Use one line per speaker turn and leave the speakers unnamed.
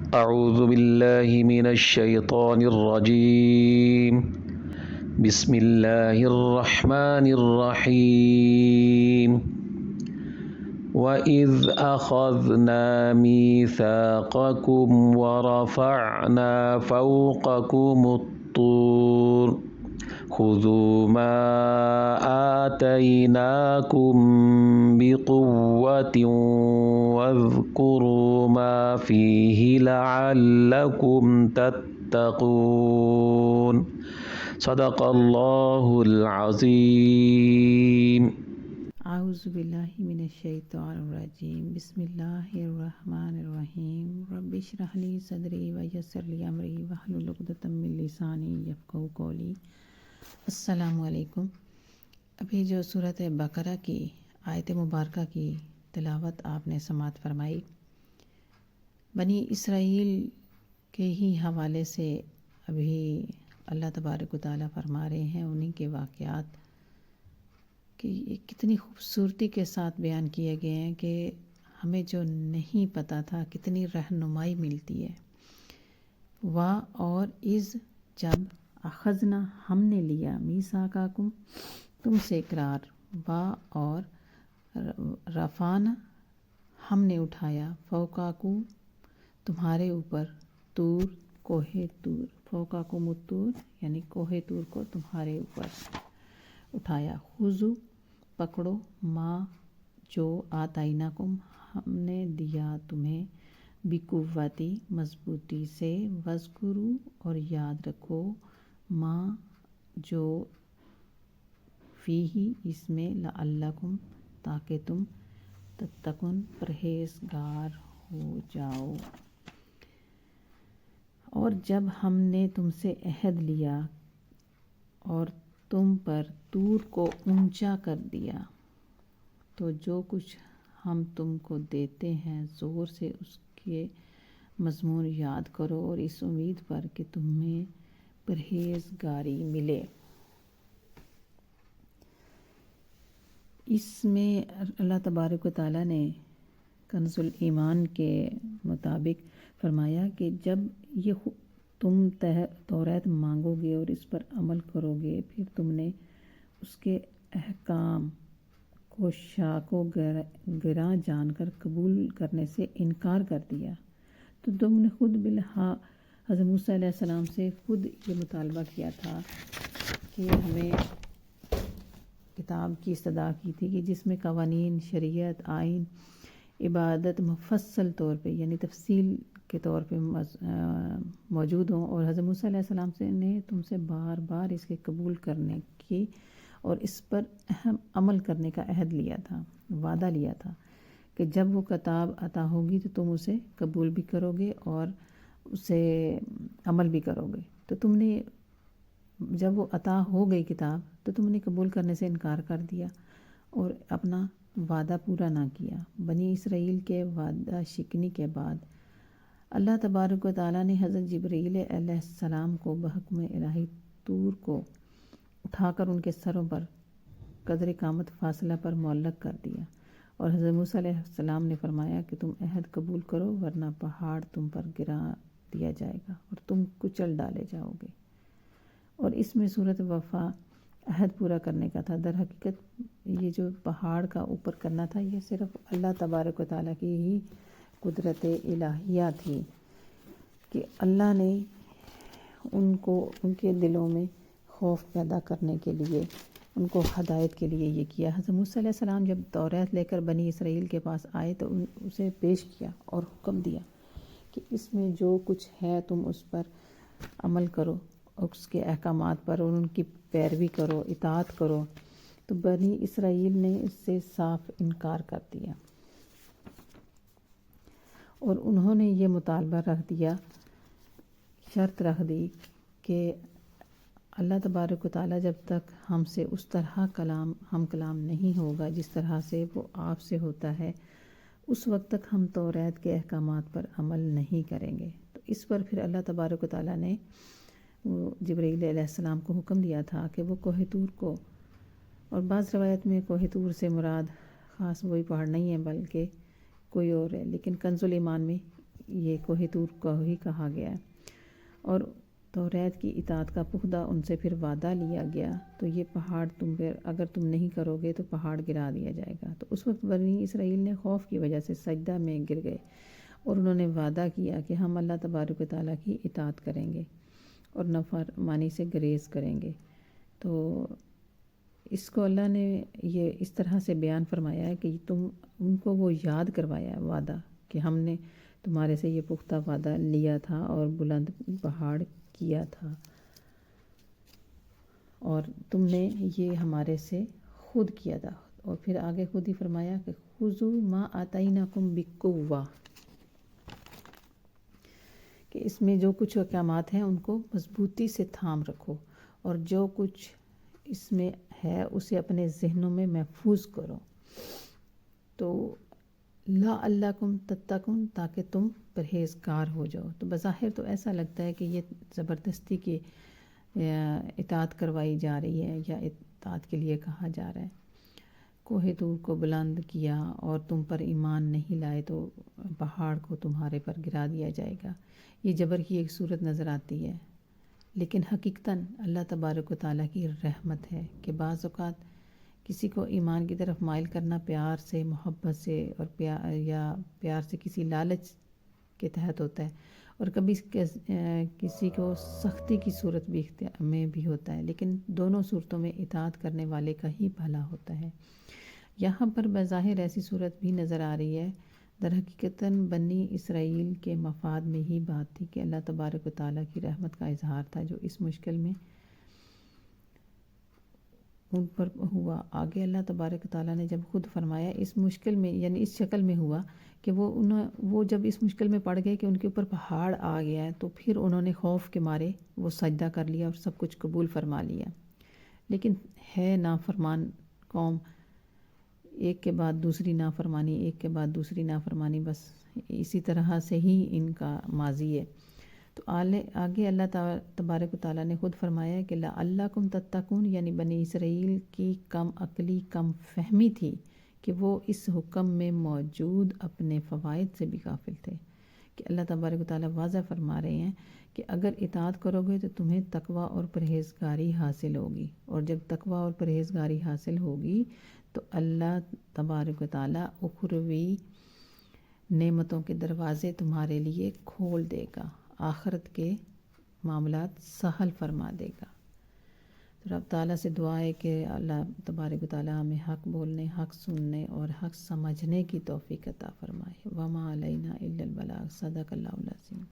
أعوذ بالله من الشيطان الرجيم. بسم الله الرحمن الرحيم. وإذ أخذنا ميثاقكم ورفعنا فوقكم الطور خذوا ما آتيناكم بقوة واذكروا ما فيه لعلكم تتقون. صدق اللہ العظیم.
اعوذ باللہ من الشیطان الرجیم. بسم اللہ الرحمن الرحیم. رب اشرح لی صدری ویسر لی امری واحلل عقدۃ من لسانی یفقہوا قولی. السلام علیکم. ابھی جو سورۃ بقرہ کی آیت مبارکہ کی تلاوت آپ نے سماعت فرمائی، بنی اسرائیل کے ہی حوالے سے ابھی اللہ تبارک و تعالیٰ فرما رہے ہیں انہی کے واقعات کہ یہ کتنی خوبصورتی کے ساتھ بیان کیے گئے ہیں کہ ہمیں جو نہیں پتہ تھا کتنی رہنمائی ملتی ہے. وا اور از جب اخذنا ہم نے لیا میثاقکم تم سے اقرار، وا اور رفعنا ہم نے اٹھایا فوقکم تمہارے اوپر طور کوہ طور، فوقکم الطور یعنی کوہ طور کو تمہارے اوپر اٹھایا. خذوا پکڑو ما جو آتیناکم ہم نے دیا تمہیں بقوتی مضبوطی سے، واذکروا اور یاد رکھو ما جو فیہ اس میں لعلکم تاکہ تم تتقون پرہیزگار ہو جاؤ. اور جب ہم نے تم سے عہد لیا اور تم پر طور کو اونچا کر دیا تو جو کچھ ہم تم کو دیتے ہیں زور سے اس کے مضمون یاد کرو اور اس امید پر کہ تمہیں پرہیزگاری ملے. اس میں اللہ تبارک و تعالیٰ نے کنز الایمان کے مطابق فرمایا کہ جب یہ تم توریت مانگو گے اور اس پر عمل کرو گے، پھر تم نے اس کے احکام کو شاک و گراں جان کر قبول کرنے سے انکار کر دیا تو تم نے خود حضرت موسیٰ علیہ السلام سے خود یہ مطالبہ کیا تھا کہ ہمیں کتاب کی استدعا کی تھی کہ جس میں قوانین، شریعت، آئین، عبادت مفصل طور پہ یعنی تفصیل کے طور پہ موجود ہوں. اور حضرت موسیٰ علیہ السلام نے تم سے بار بار اس کے قبول کرنے کی اور اس پر اہم عمل کرنے کا عہد لیا تھا، وعدہ لیا تھا کہ جب وہ کتاب عطا ہوگی تو تم اسے قبول بھی کرو گے اور اسے عمل بھی کرو گے. تو تم نے جب وہ عطا ہو گئی کتاب تو تم نے قبول کرنے سے انکار کر دیا اور اپنا وعدہ پورا نہ کیا. بنی اسرائیل کے وعدہ شکنی کے بعد اللہ تبارک و تعالیٰ نے حضرت جبرائیل علیہ السلام کو بحکم الہی طور کو اٹھا کر ان کے سروں پر قدر قامت فاصلہ پر معلق کر دیا اور حضرت موسیٰ علیہ السلام نے فرمایا کہ تم عہد قبول کرو ورنہ پہاڑ تم پر گرا دیا جائے گا اور تم کچل ڈالے جاؤ گے. اور اس میں صورت وفا عہد پورا کرنے کا تھا. در حقیقت یہ جو پہاڑ کا اوپر کرنا تھا یہ صرف اللہ تبارک و تعالیٰ کی ہی قدرت الہیہ تھی کہ اللہ نے ان کے دلوں میں خوف پیدا کرنے کے لیے، ان کو ہدایت کے لیے یہ کیا. حضرت موسیٰ علیہ السلام جب توریت لے کر بنی اسرائیل کے پاس آئے تو اسے پیش کیا اور حکم دیا کہ اس میں جو کچھ ہے تم اس پر عمل کرو، اس کے احکامات پر اور ان کی پیروی کرو، اطاعت کرو. تو بنی اسرائیل نے اس سے صاف انکار کر دیا اور انہوں نے یہ مطالبہ رکھ دیا، شرط رکھ دی کہ اللہ تبارک و تعالیٰ جب تک ہم سے اس طرح ہم کلام نہیں ہوگا جس طرح سے وہ آپ سے ہوتا ہے، اس وقت تک ہم توریت کے احکامات پر عمل نہیں کریں گے. تو اس پر پھر اللہ تبارک و تعالیٰ نے جبرائیل علیہ السلام کو حکم دیا تھا کہ وہ کوہ طور کو، اور بعض روایت میں کوہ طور سے مراد خاص وہی پہاڑ نہیں ہے بلکہ کوئی اور ہے، لیکن کنز الایمان میں یہ کوہ طور کو ہی کہا گیا ہے، اور توریت کی اطاعت کا پختہ ان سے پھر وعدہ لیا گیا، تو یہ پہاڑ تم پر اگر تم نہیں کرو گے تو پہاڑ گرا دیا جائے گا۔ تو اس وقت بنی اسرائیل نے خوف کی وجہ سے سجدہ میں گر گئے، اور انہوں نے وعدہ کیا کہ ہم اللہ تبارک و تعالیٰ کی اطاعت کریں گے اور نافرمانی سے گریز کریں گے۔ تو اس کو اللہ نے یہ اس طرح سے بیان فرمایا ہے کہ تم ان کو وہ یاد کروایا ہے وعدہ کہ ہم نے تمہارے سے یہ پختہ وعدہ لیا تھا اور بلند پہاڑ کیا تھا، اور تم نے یہ ہمارے سے خود کیا تھا۔ اور پھر آگے خود ہی فرمایا کہ خذوا ما آتیناکم بقوہ، کہ اس میں جو کچھ احکامات ہیں ان کو مضبوطی سے تھام رکھو، اور جو کچھ اس میں ہے اسے اپنے ذہنوں میں محفوظ کرو، تو لعلکم تتقون، تاکہ تم پرہیزگار ہو جاؤ۔ تو بظاہر تو ایسا لگتا ہے کہ یہ زبردستی کی اطاعت کروائی جا رہی ہے یا اطاعت کے لیے کہا جا رہا ہے۔ کوہ طور کو بلند کیا اور تم پر ایمان نہیں لائے تو پہاڑ کو تمہارے پر گرا دیا جائے گا، یہ جبر کی ایک صورت نظر آتی ہے، لیکن حقیقتاً اللہ تبارک و تعالیٰ کی رحمت ہے کہ بعض اوقات کسی کو ایمان کی طرف مائل کرنا پیار سے، محبت سے اور پیار سے کسی لالچ کے تحت ہوتا ہے، اور کبھی کسی کو سختی کی صورت میں بھی ہوتا ہے، لیکن دونوں صورتوں میں اطاعت کرنے والے کا ہی بھلا ہوتا ہے۔ یہاں پر بظاہر ایسی صورت بھی نظر آ رہی ہے، در حقیقتاً بنی اسرائیل کے مفاد میں ہی بات تھی کہ اللہ تبارک و تعالیٰ کی رحمت کا اظہار تھا جو اس مشکل میں ان پر ہوا۔ آگے اللہ تبارک و تعالیٰ نے جب خود فرمایا اس مشکل میں، یعنی اس شکل میں ہوا کہ وہ جب اس مشکل میں پڑ گئے کہ ان کے اوپر پہاڑ آ گیا ہے، تو پھر انہوں نے خوف کے مارے وہ سجدہ کر لیا اور سب کچھ قبول فرما لیا، لیکن ہے نافرمان قوم، ایک کے بعد دوسری نافرمانی، ایک کے بعد دوسری نافرمانی، بس اسی طرح سے ہی ان کا ماضی ہے۔ تو آگے اللہ تبارک و تعالیٰ نے خود فرمایا کہ لعلکم تتقون، یعنی بنی اسرائیل کی کم عقلی، کم فہمی تھی کہ وہ اس حکم میں موجود اپنے فوائد سے بھی غافل تھے، کہ اللہ تبارک و تعالیٰ واضح فرما رہے ہیں کہ اگر اطاعت کرو گے تو تمہیں تقوی اور پرہیزگاری حاصل ہوگی، اور جب تقوی اور پرہیزگاری حاصل ہوگی تو اللہ تبارک و تعالیٰ اخروی نعمتوں کے دروازے تمہارے لیے کھول دے گا، آخرت کے معاملات سہل فرما دے گا۔ تو رب تعالیٰ سے دعا ہے کہ اللہ تبارک و تعالیٰ ہمیں حق بولنے، حق سننے اور حق سمجھنے کی توفیق عطا فرمائے۔ وما علینا الا البلاغ، صدق اللہ العظیم۔